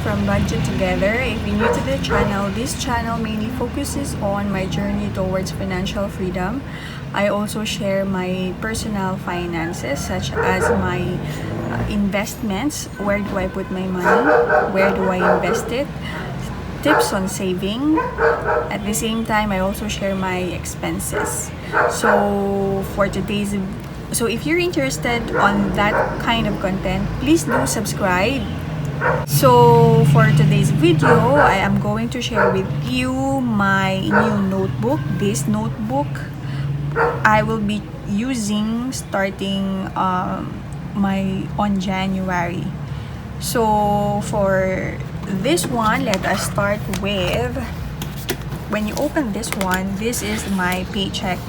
from Budget Together. If you're new to the channel, this channel mainly focuses on my journey towards financial freedom. I also share my personal finances, such as my investments. Where do I put my money? Where do I invest it? Tips on saving. At the same time, I also share my expenses. So if you're interested on that kind of content, please do subscribe. So for today's video, I am going to share with you my new notebook. This notebook I will be using starting on January. So for this one, let us start with, when you open this one, this is my paycheck.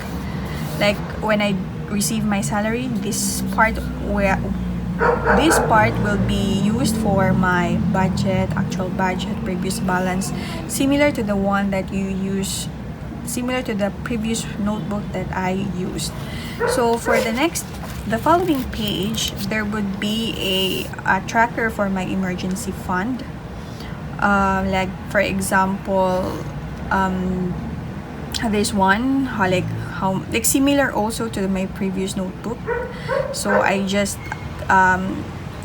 Like when I receive my salary, this part will be used for my budget, actual budget, previous balance, similar to the one that you use, similar to the previous notebook that I used. So for the following page, there would be a tracker for my emergency fund. Like for example, this one, like similar also to my previous notebook. So I just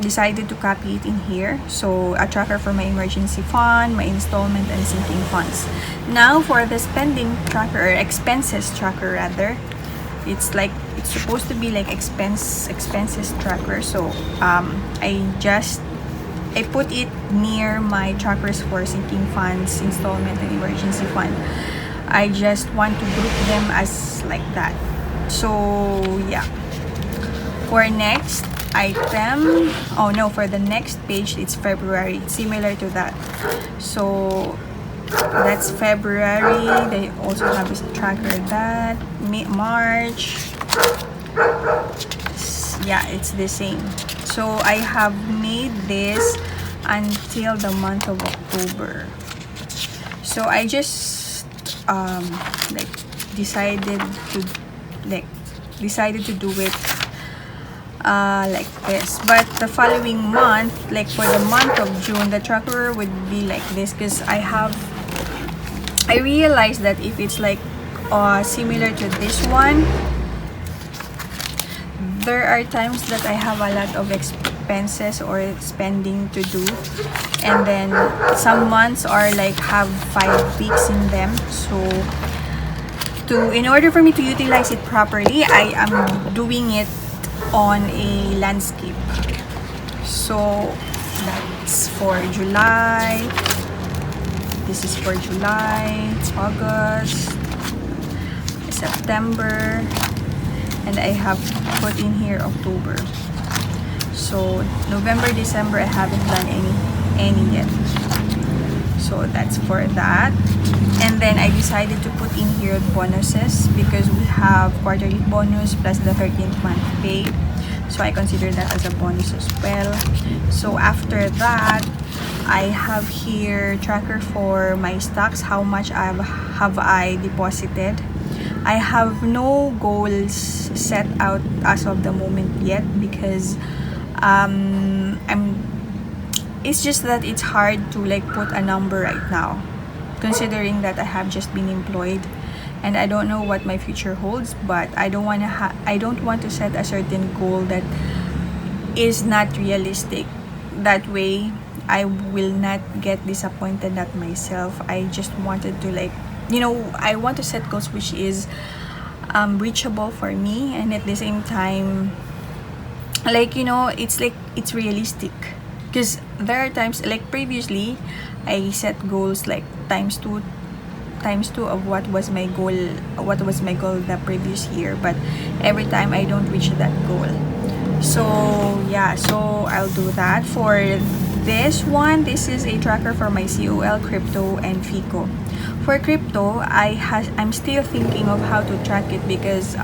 decided to copy it in here. So a tracker for my emergency fund, my installment and sinking funds. Now for the spending tracker, or expenses tracker rather, it's supposed to be like expenses tracker. So I put it near my trackers for sinking funds, installment and emergency fund. I just want to group them as like that. So yeah, for next item, for the next page, it's February, similar to that. So that's February. They also have this tracker that March. Yeah, it's the same. So I have made this until the month of October. So I just decided to do it like this. But the following month, like for the month of June, the tracker would be like this, because I realized that if it's like similar to this one, there are times that I have a lot of expenses or spending to do, and then some months are like have 5 weeks in them. So in order for me to utilize it properly, I am doing it on a landscape. So that's for July. This is for July, August, September, and I have put in here October. So November, December, I haven't done any yet. So that's for that. And then I decided to put in here bonuses, because we have quarterly bonus plus the 13th month pay. So I consider that as a bonus as well. So after that, I have here tracker for my stocks, how much have I deposited. I have no goals set out as of the moment yet, because it's just that it's hard to like put a number right now, considering that I have just been employed and I don't know what my future holds. But I don't want to set a certain goal that is not realistic. That way I will not get disappointed at myself. I just wanted to I want to set goals which is reachable for me, and at the same time, it's realistic. Because there are times, like previously, I set goals like times two of what was my goal the previous year, but every time I don't reach that goal. So yeah, so I'll do that. For this one, this is a tracker for my COL, crypto, and FICO. For crypto, I'm still thinking of how to track it, because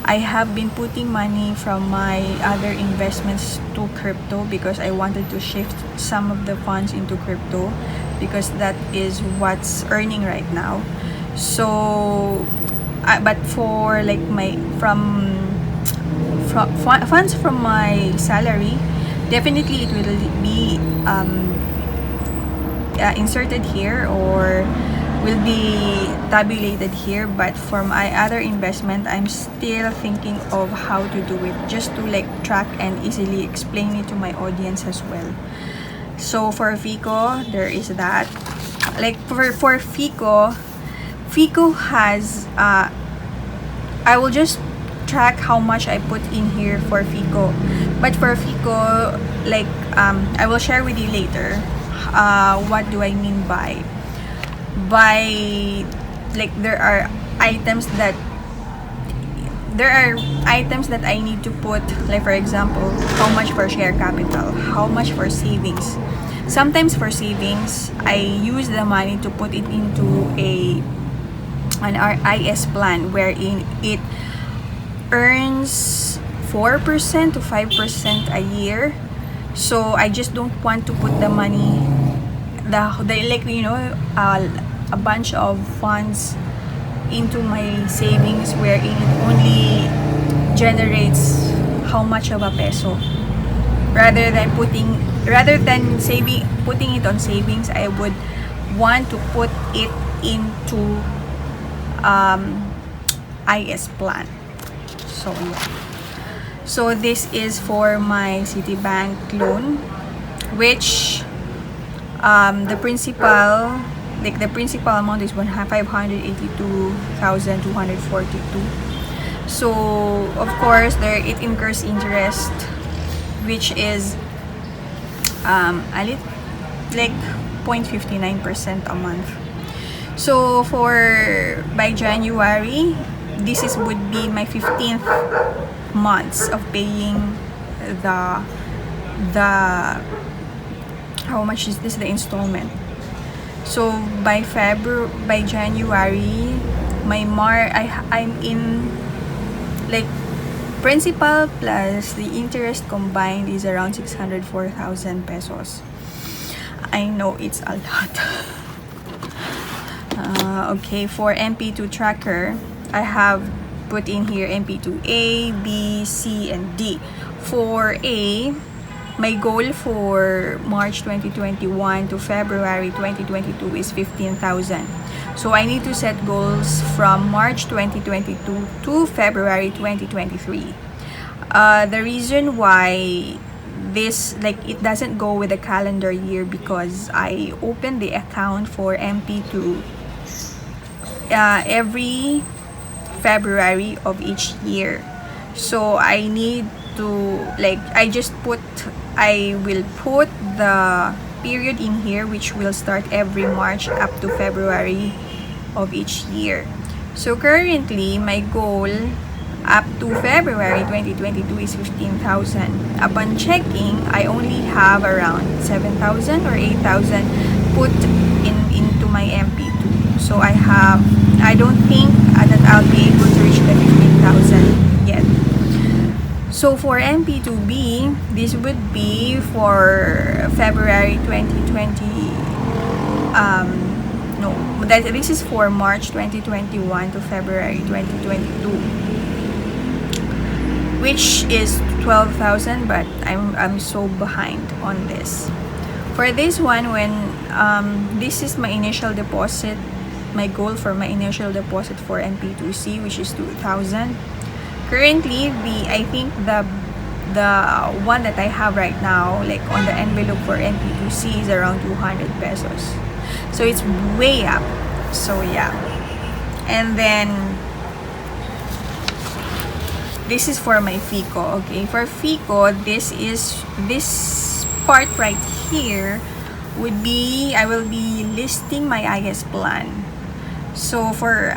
I have been putting money from my other investments to crypto, because I wanted to shift some of the funds into crypto, because that is what's earning right now. So but for like my funds from my salary, definitely it will be inserted here or will be tabulated here, but for my other investment, I'm still thinking of how to do it, just to like track and easily explain it to my audience as well. So for FICO, there is that. Like for FICO has I will just track how much I put in here for FICO, but for FICO, like I will share with you later what do I mean by like there are items that I need to put, like for example, how much for share capital, how much for savings. Sometimes for savings, I use the money to put it into an RIS plan wherein it earns 4% to 5% a year. So I just don't want to put the money, like a bunch of funds into my savings wherein it only generates how much of a peso. Rather than putting it on savings, I would want to put it into IS plan. So yeah. So this is for my Citibank loan, which the principal amount is 582,242. So of course it incurs interest, which is like 0.59% a month. So by January, would be my 15th months of paying the how much is this, the installment. So by January, I'm in like principal plus the interest combined is around 604,000 pesos. I know it's a lot. Okay, for MP2 tracker, I have put in here MP2 A, B, C, and D. For A, my goal for March 2021 to February 2022 is 15,000. So I need to set goals from March 2022 to February 2023. The reason why this, like, it doesn't go with the calendar year because I opened the account for MP2 every February of each year. So I need to, like, I will put the period in here, which will start every March up to February of each year. So currently, my goal up to February 2022 is 15,000. Upon checking, I only have around 7,000 or 8,000 put into my MP2. So I don't think that I'll be able to reach the 15,000 yet. So for MP2B, this would be for February 2020. This is for March 2021 to February 2022, which is 12,000. But I'm so behind on this. For this one, when this is my initial deposit, my goal for my initial deposit for MP2C, which is 2,000. Currently, I think the one that I have right now, like on the envelope for MP2C, is around 200 pesos. So it's way up. So yeah. And then this is for my FICO. Okay, for FICO, this part right here would be, I will be listing my IS plan. So for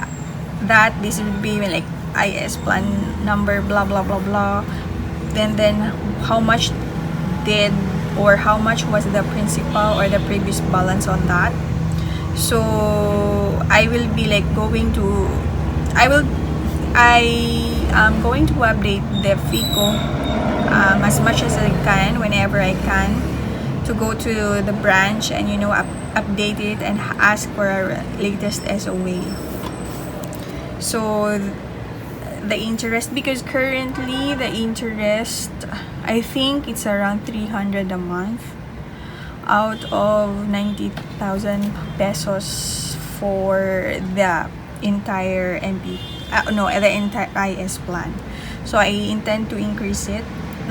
that, this would be like IS plan number, blah blah blah blah. Then how much how much was the principal or the previous balance on that. So I will be like I am going to update the FICO as much as I can, whenever I can, to go to the branch and update it and ask for a latest SOA. So the interest, because currently the interest, I think it's around 300 a month. out of 90,000 pesos for the entire the entire IS plan. So I intend to increase it.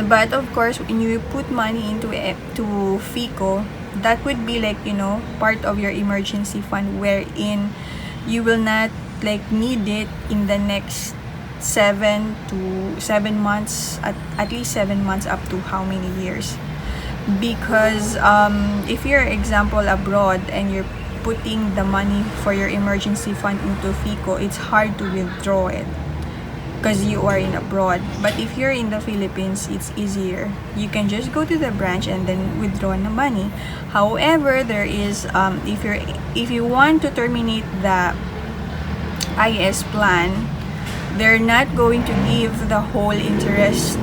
But of course, when you put money into FICO, that would be like, part of your emergency fund, wherein you will not like need it in the next 7 months, at least 7 months, up to how many years. Because if you're example abroad and you're putting the money for your emergency fund into FICO, it's hard to withdraw it because you are in abroad. But if you're in the Philippines, it's easier. You can just go to the branch and then withdraw the money. However, there is if you want to terminate the IS plan, they're not going to give the whole interest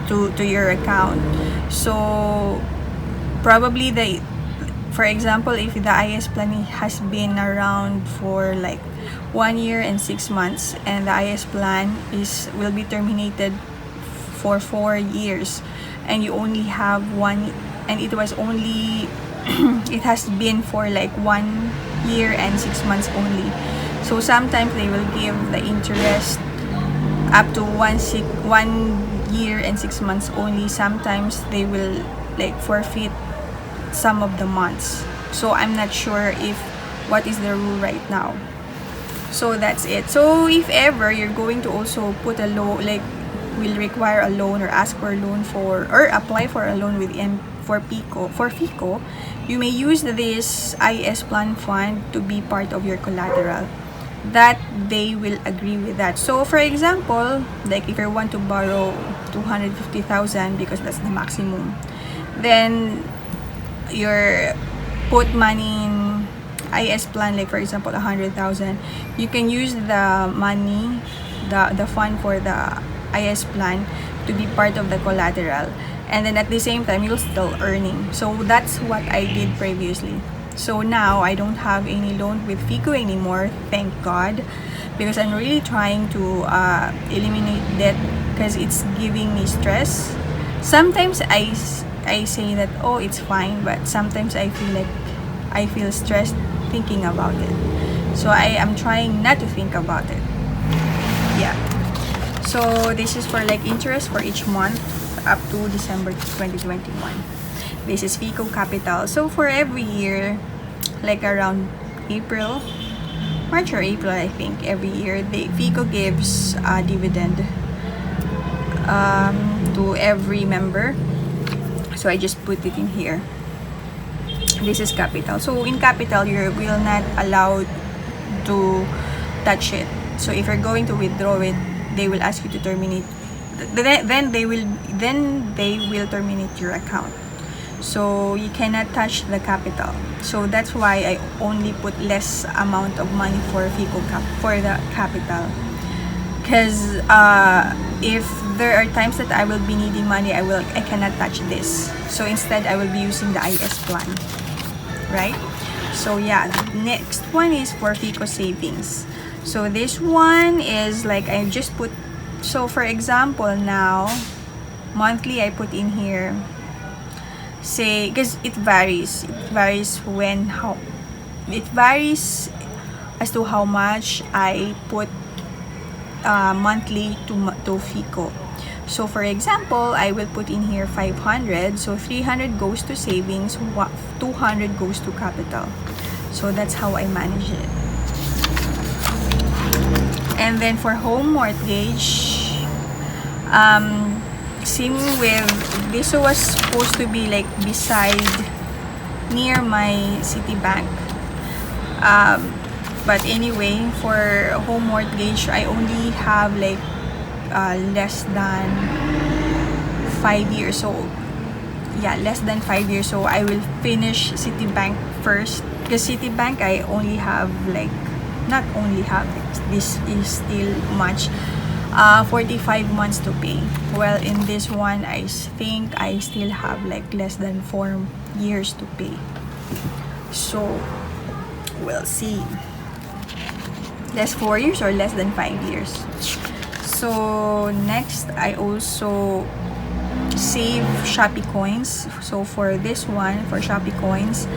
to your account. So probably for example, if the IS plan has been around for like 1 year and 6 months, and the IS plan will be terminated for 4 years, and you only have one, and it was only it has been for like 1 year and 6 months only. So sometimes they will give the interest up to 1 year and 6 months only. Sometimes they will like forfeit some of the months. So I'm not sure what is the rule right now. So that's it. So if ever you're going to also put a loan, like will require a loan or ask for a loan or apply for a loan for FICO, you may use this IS plan fund to be part of your collateral. That they will agree with that. So for example, like if you want to borrow 250,000 because that's the maximum, then you're put money in IS plan, like for example 100,000, you can use the money, the fund for the IS plan to be part of the collateral, and then at the same time you're still earning. So that's what I did previously. So now I don't have any loan with FICO anymore, thank God, because I'm really trying to eliminate debt because it's giving me stress. Sometimes I say that, oh, it's fine, but sometimes I feel stressed thinking about it. So I am trying not to think about it. Yeah. So this is for like interest for each month up to December 2021. This is FICO Capital. So for every year, like around March or April, I think, every year, FICO gives a dividend to every member. So I just put it in here. This is Capital. So in Capital, you will not allowed to touch it. So if you're going to withdraw it, they will ask you to terminate. Then they will terminate your account. So you cannot touch the Capital. So that's why I only put less amount of money for FICO for the Capital. Because if there are times that I will be needing money, I cannot touch this. So instead, I will be using the IS plan, right? So yeah, next one is for FICO savings. So this one is like I just put. So for example, now monthly I put in here. Say, because it varies as to how much I put monthly to FICO. So for example, I will put in here 500. So 300 goes to savings, 200 goes to capital. So that's how I manage it. And then for home mortgage, same with this was supposed to be like near my Citibank. But anyway, for home mortgage, I only have like less than 5 years. So yeah, less than 5 years. So I will finish Citibank first, because Citibank I only have like, not only have, this is still much, 45 months to pay. Well, in this one, I think I still have like less than 4 years to pay. So we'll see. Less 4 years or less than 5 years. So next, I also save Shopee coins. So for this one, for Shopee coins,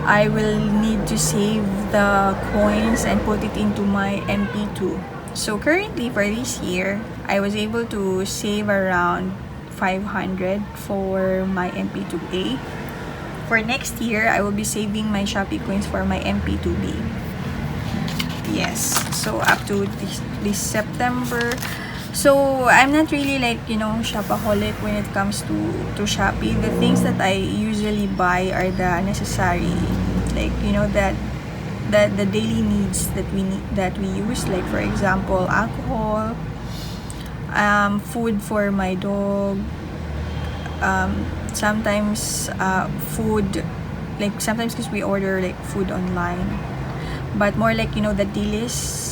I will need to save the coins and put it into my MP2. So currently for this year, I was able to save around 500 for my MP2A. For next year, I will be saving my Shopee coins for my MP2B. Yes, so up to this September. So I'm not really like, you know, shopaholic when it comes to Shopee. The things that I usually buy are the necessary, like, you know, that the daily needs that we use, like for example alcohol, food for my dog, sometimes food, like sometimes because we order like food online, but more like, you know, the dilis,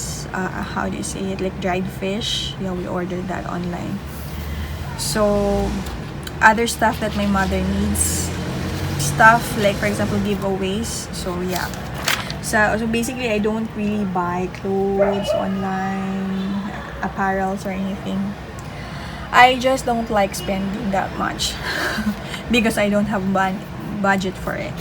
how do you say it, like dried fish, yeah, we ordered that online. So other stuff that my mother needs, stuff like for example giveaways. So yeah, so basically I don't really buy clothes online, apparels or anything. I just don't like spending that much because I don't have budget for it.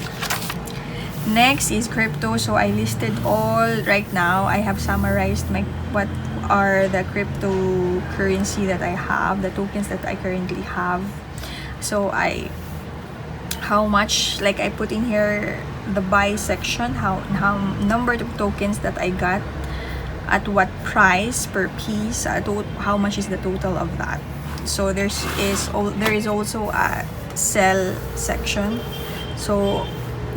Next is crypto. So I listed all right now. I have summarized what are the cryptocurrency that I have, the tokens that I currently have. So how much, like I put in here the buy section, how number of tokens that I got, at what price per piece, how much is the total of that. So there is also a sell section. So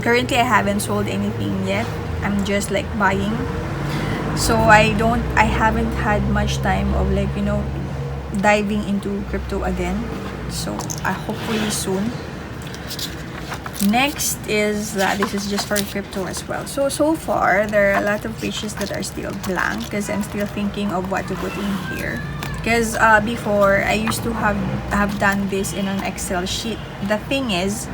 currently I haven't sold anything yet. I'm just like buying. So I haven't had much time of like, you know, diving into crypto again. So hopefully soon. Next is that this is just for crypto as well. So far there are a lot of pages that are still blank because I'm still thinking of what to put in here. Because before I used to have done this in an Excel sheet. The thing is,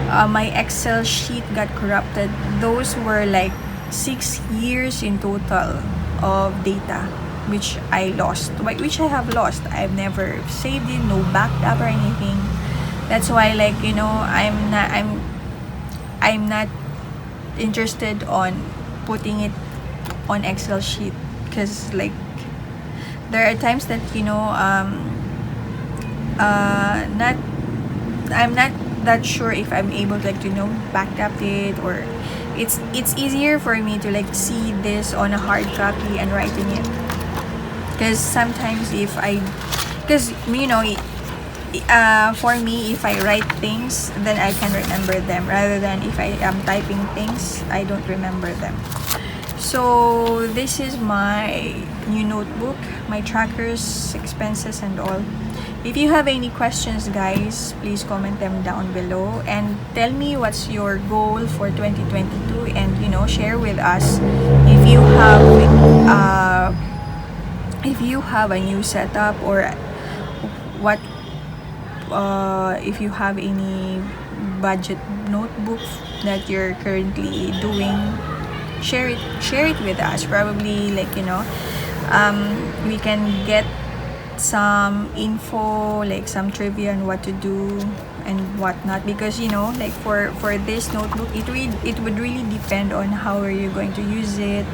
my Excel sheet got corrupted. Those were like 6 years in total of data, which I lost. Which I have lost. I've never saved it, no backup or anything. That's why, like, you know, I'm not interested on putting it on Excel sheet, because like there are times that, you know, I'm not that sure if I'm able to, like, to, you know, back up it, or it's easier for me to like see this on a hard copy and writing it, because sometimes because you know, for me, if I write things, then I can remember them, rather than if I am typing things, I don't remember them. So this is my new notebook, my trackers, expenses and all. If you have any questions, guys, please comment them down below and tell me what's your goal for 2022, and, you know, share with us if you have a new setup, or what if you have any budget notebook that you're currently doing. Share it with us. Probably, like, you know, we can get some info, like some trivia on what to do and whatnot, because, you know, like for this notebook, it would really depend on how are you going to use it.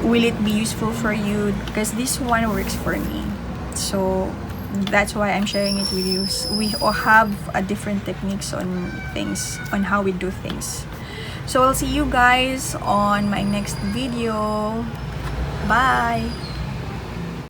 Will it be useful for you? Because this one works for me, so that's why I'm sharing it with you. We all have a different techniques on things, on how we do things. So I'll see you guys on my next video. Bye.